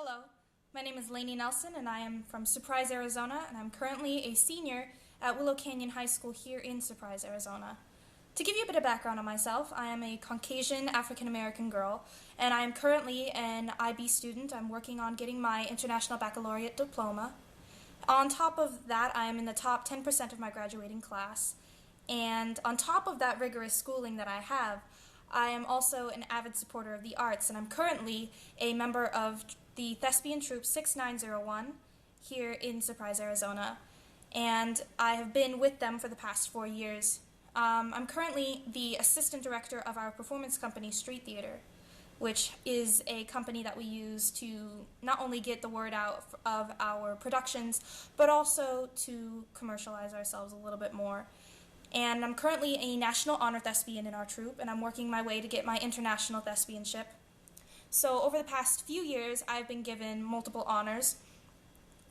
Hello, my name is Laynie Nelson and I am from Surprise, Arizona, and I'm currently a senior at Willow Canyon High School here in Surprise, Arizona. To give you a bit of background on myself, I am a Caucasian African American girl, and I am currently an IB student. I'm working on getting my International Baccalaureate diploma. On top of that, I am in the top 10% of my graduating class. And on top of that rigorous schooling that I have, I am also an avid supporter of the arts, and I'm currently a member of the Thespian Troupe 6901 here in Surprise, Arizona, and I have been with them for the past 4 years. I'm currently the assistant director of our performance company, Street Theater, which is a company that we use to not only get the word out of our productions, but also to commercialize ourselves a little bit more. And I'm currently a national honor thespian in our troupe, and I'm working my way to get my international thespianship. So over the past few years, I've been given multiple honors.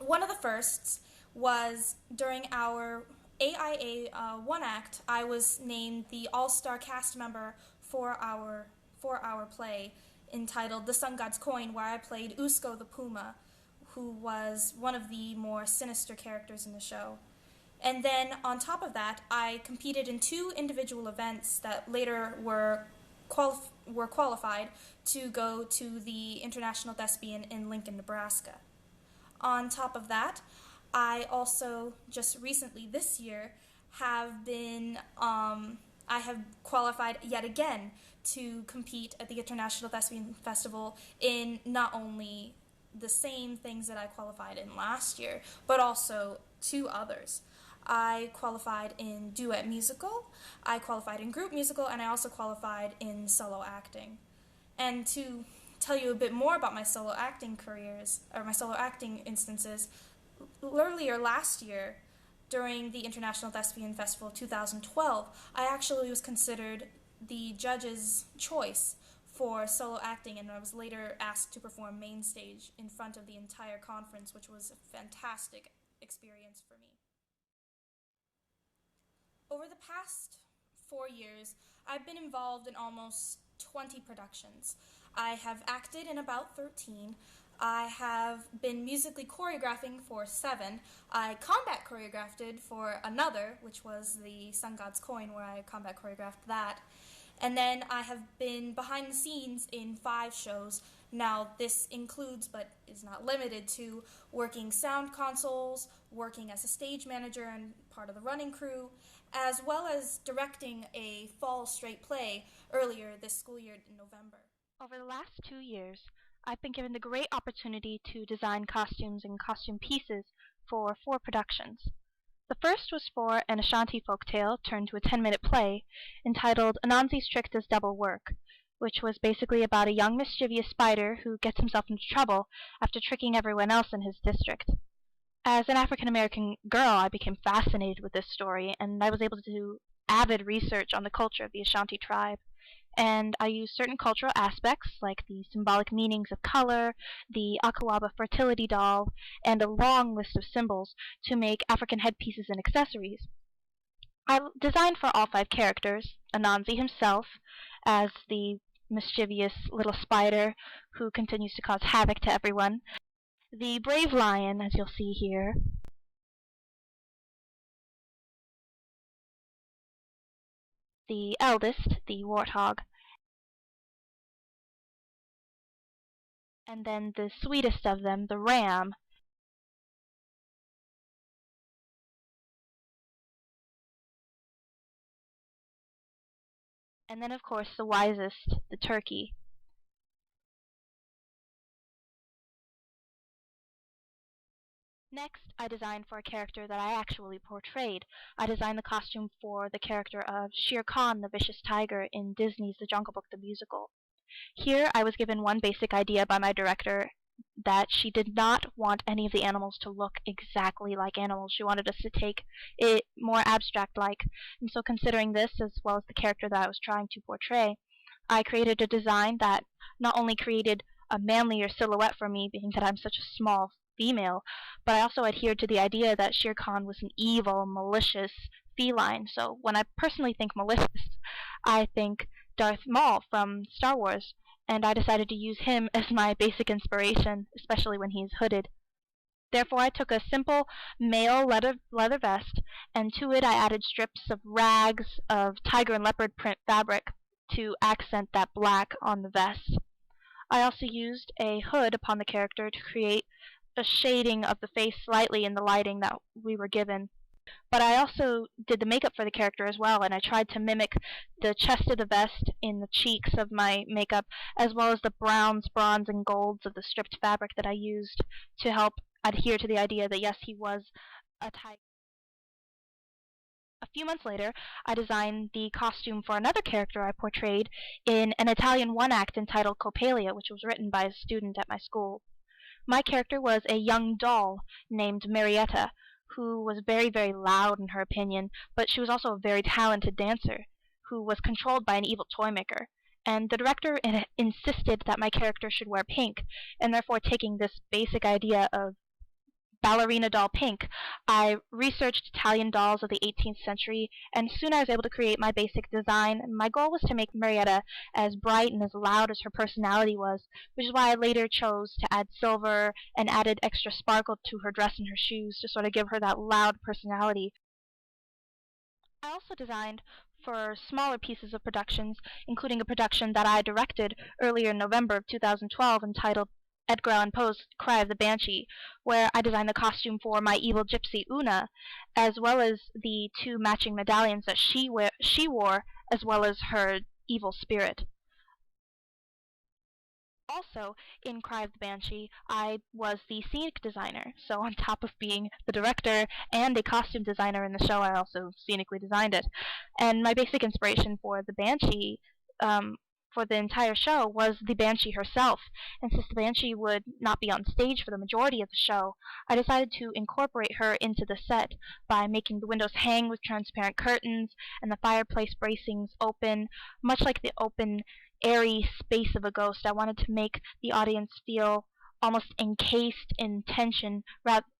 One of the firsts was during our AIA one act. I was named the all-star cast member for our play entitled The Sun God's Coin, where I played Usko the Puma, who was one of the more sinister characters in the show. And then on top of that, I competed in 2 individual events that later were qualified to go to the International Thespian in Lincoln, Nebraska. On top of that, I also just recently this year I have qualified yet again to compete at the International Thespian Festival in not only the same things that I qualified in last year, but also 2 others. I qualified in duet musical, I qualified in group musical, and I also qualified in solo acting. And to tell you a bit more about my solo acting careers, or my solo acting instances, earlier last year, during the International Thespian Festival 2012, I actually was considered the judge's choice for solo acting, and I was later asked to perform main stage in front of the entire conference, which was a fantastic experience for me. Over the past 4 years, I've been involved in almost 20 productions. I have acted in about 13. I have been musically choreographing for 7. I combat choreographed for another, which was the Sun God's Coin, where I combat choreographed that. And then I have been behind the scenes in 5 shows. Now, this includes, but is not limited to, working sound consoles, working as a stage manager and part of the running crew, as well as directing a fall straight play earlier this school year in November. Over the last 2 years, I've been given the great opportunity to design costumes and costume pieces for 4 productions. The first was for an Ashanti folktale turned to a 10-minute play entitled Anansi's Trick Does Double Work, which was basically about a young mischievous spider who gets himself into trouble after tricking everyone else in his district. As an African American girl, I became fascinated with this story, and I was able to do avid research on the culture of the Ashanti tribe. And I used certain cultural aspects, like the symbolic meanings of color, the Akawaba fertility doll, and a long list of symbols to make African headpieces and accessories. I designed for all 5 characters: Anansi himself, as the mischievous little spider who continues to cause havoc to everyone, the brave lion, as you'll see here, the eldest, the warthog, and then the sweetest of them, the ram, and then of course the wisest, the turkey. Next, I designed for a character that I actually portrayed. I designed the costume for the character of Shere Khan, the vicious tiger, in Disney's The Jungle Book the musical. Here, I was given one basic idea by my director, that she did not want any of the animals to look exactly like animals. She wanted us to take it more abstract-like. And so considering this, as well as the character that I was trying to portray, I created a design that not only created a manlier silhouette for me, being that I'm such a small female, but I also adhered to the idea that Shere Khan was an evil, malicious feline. So when I personally think malicious, I think Darth Maul from Star Wars. and I decided to use him as my basic inspiration, especially when he's hooded. Therefore, I took a simple male leather vest, and to it I added strips of rags of tiger and leopard print fabric to accent that black on the vest. I also used a hood upon the character to create a shading of the face slightly in the lighting that we were given. But I also did the makeup for the character as well, and I tried to mimic the chest of the vest in the cheeks of my makeup, as well as the browns, bronze, and golds of the stripped fabric that I used to help adhere to the idea that yes, he was a tiger. A few months later, I designed the costume for another character I portrayed in an Italian one-act entitled Coppelia, which was written by a student at my school. My character was a young doll named Marietta, who was very, very loud in her opinion, but she was also a very talented dancer, who was controlled by an evil toy maker. And the director insisted that my character should wear pink, and therefore taking this basic idea of ballerina doll pink, I researched Italian dolls of the 18th century, and soon I was able to create my basic design. My goal was to make Marietta as bright and as loud as her personality was, which is why I later chose to add silver and added extra sparkle to her dress and her shoes to sort of give her that loud personality. I also designed for smaller pieces of productions, including a production that I directed earlier in November of 2012 entitled Edgar Allan Poe's Cry of the Banshee, where I designed the costume for my evil gypsy Una, as well as the two matching medallions that she wore, as well as her evil spirit. Also, in Cry of the Banshee, I was the scenic designer, so on top of being the director and a costume designer in the show, I also scenically designed it. And my basic inspiration for the Banshee, for the entire show, was the Banshee herself. And since the Banshee would not be on stage for the majority of the show, I decided to incorporate her into the set by making the windows hang with transparent curtains and the fireplace bracings open, much like the open airy space of a ghost. I wanted to make the audience feel almost encased in tension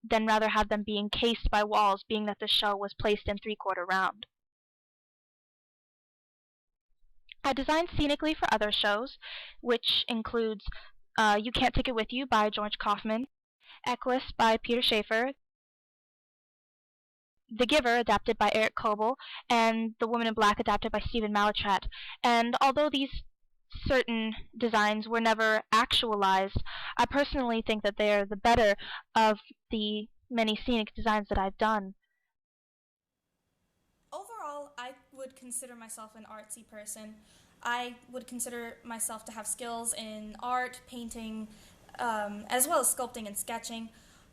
than rather have them be encased by walls, being that the show was placed in three-quarter round. I designed scenically for other shows, which includes You Can't Take It With You by George Kaufman, Equus by Peter Shaffer, The Giver, adapted by Eric Coble, and The Woman in Black, adapted by Stephen Malachat. And although these certain designs were never actualized, I personally think that they are the better of the many scenic designs that I've done. Overall, I would consider myself an artsy person. I would consider myself to have skills in art, painting, as well as sculpting and sketching.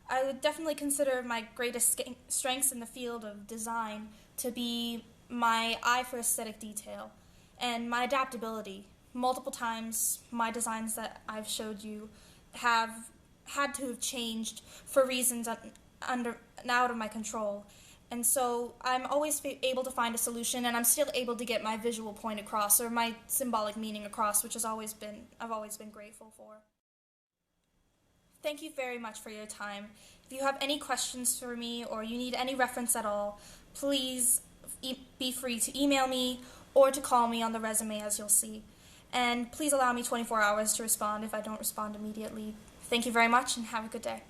I would definitely consider my greatest strengths in the field of design to be my eye for aesthetic detail and my adaptability. Multiple times, my designs that I've showed you have had to have changed for reasons out of my control. And so I'm always able to find a solution, and I'm still able to get my visual point across, or my symbolic meaning across, which I've always been grateful for. Thank you very much for your time. If you have any questions for me, or you need any reference at all, please be free to email me or to call me on the resume, as you'll see. And please allow me 24 hours to respond if I don't respond immediately. Thank you very much, and have a good day.